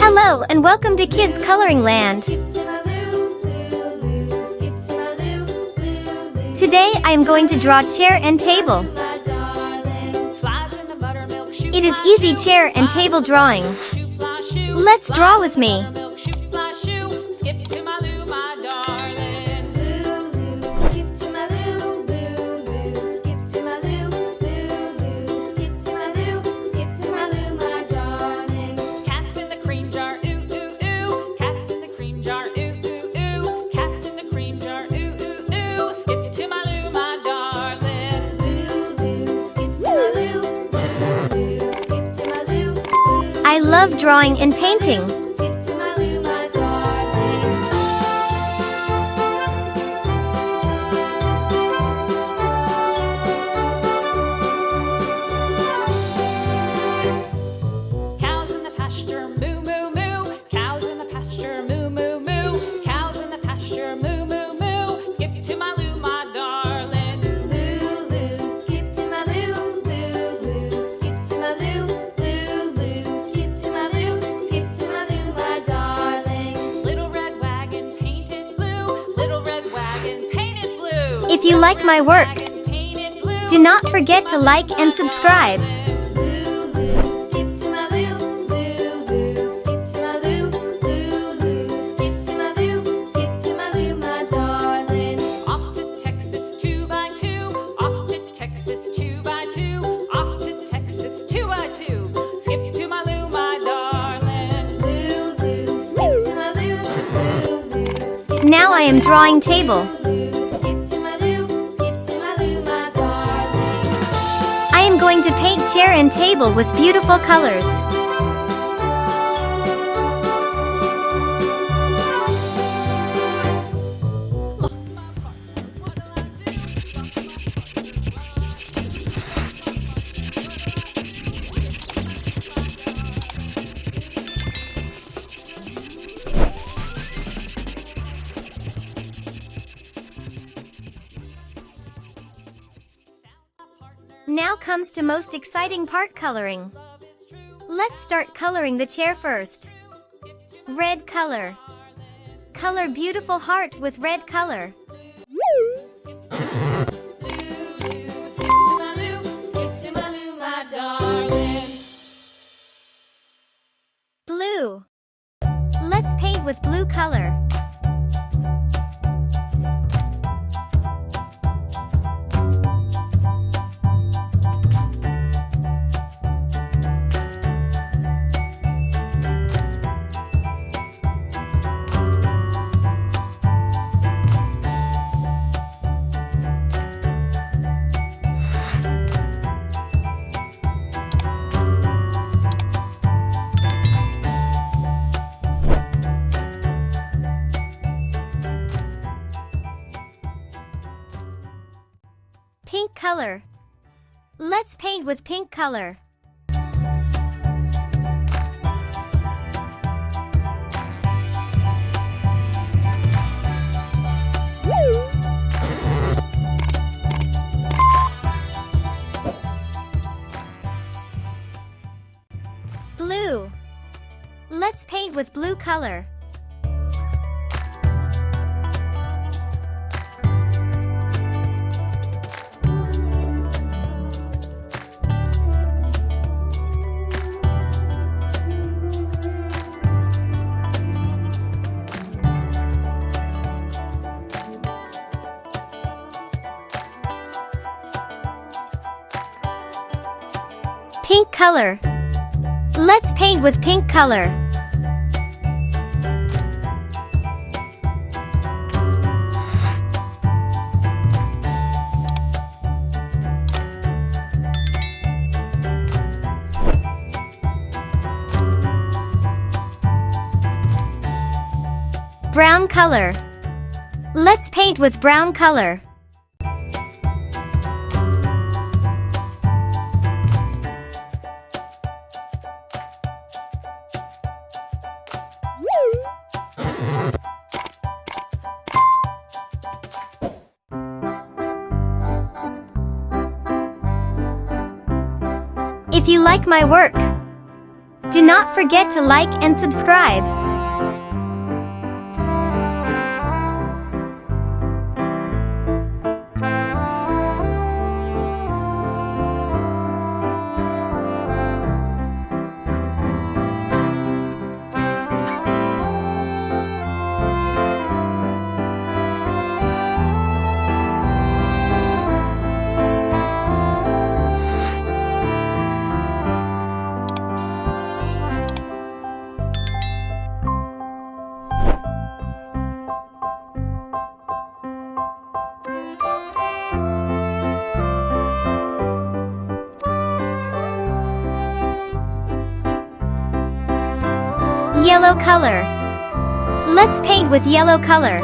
Hello and welcome to Kids Coloring Land. Today I am going to draw chair and table. It is easy chair and table drawing. Let's draw with me. I love drawing and painting. Cows in the pasture, moo moo moo. Cows in the pasture, moo moo moo. Cows in the pasture, moo moo moo. Skip to my loo, my darling. Loo loo, skip to my loo. Loo loo, skip to my loo. Loo loo, skip to my loo. Skip to my loo, my darling. Little red wagon painted blue. Little red wagon painted blue. If you like my work, do not forget to like and subscribe. Now I am drawing table. I am going to paint chair and table with beautiful colors. Now comes to most exciting part, coloring. Let's start coloring the chair first. Red color. Color beautiful heart with red color. Blue. Let's paint with blue color. Pink color. Let's paint with pink color. Blue. Let's paint with blue color. Pink color. Let's paint with pink color. Brown color. Let's paint with brown color. If you like my work, Do not forget to like and subscribe. Yellow color. Let's paint with yellow color.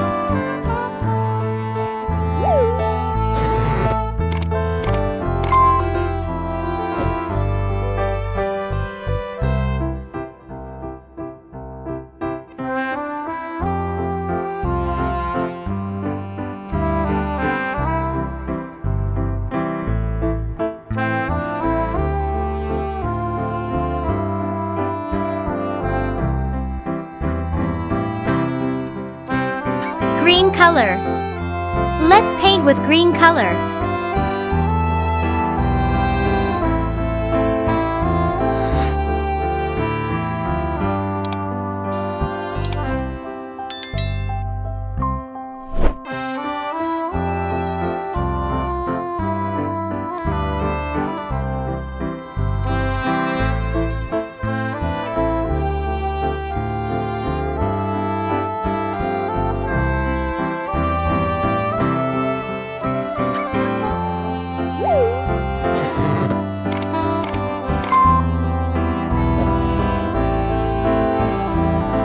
Green color. Let's paint with green color.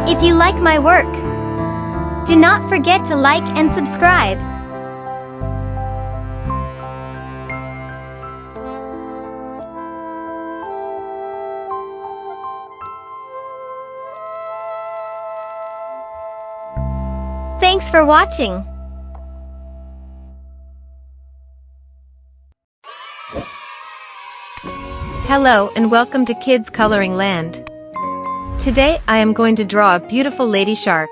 If you like my work, do not forget to like and subscribe. Thanks for watching. Hello and welcome to Kids Coloring Land. Today I am going to draw a beautiful lady shark.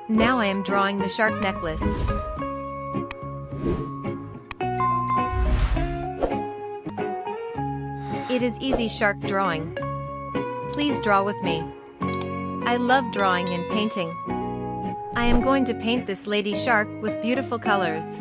Now I am drawing the shark necklace. It is easy shark drawing. Please draw with me. I love drawing and painting. I am going to paint this lady shark with beautiful colors.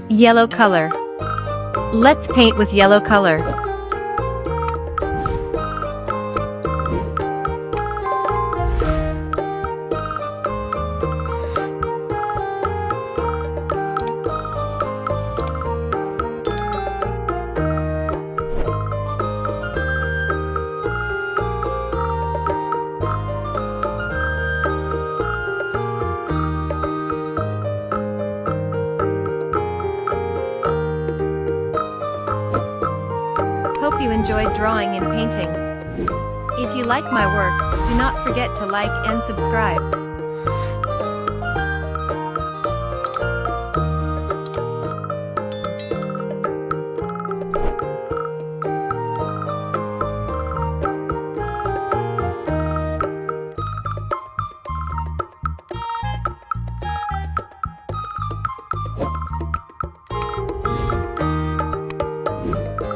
Yellow color. Let's paint with yellow color. Hope you enjoyed drawing and painting. If you like my work, do not forget to like and subscribe.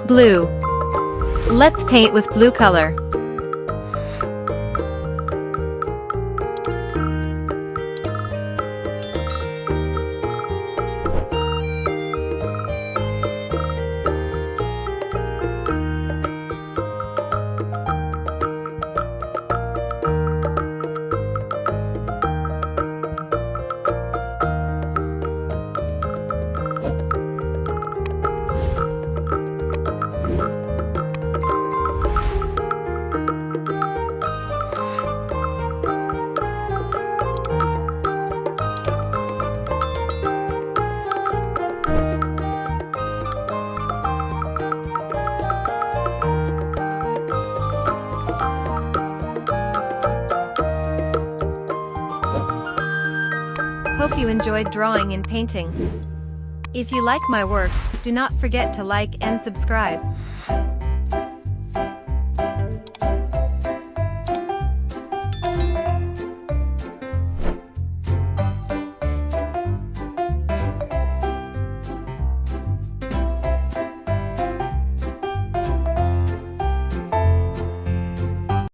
Blue. Let's paint with blue color. Hope you enjoyed drawing and painting. If you like my work, do not forget to like and subscribe.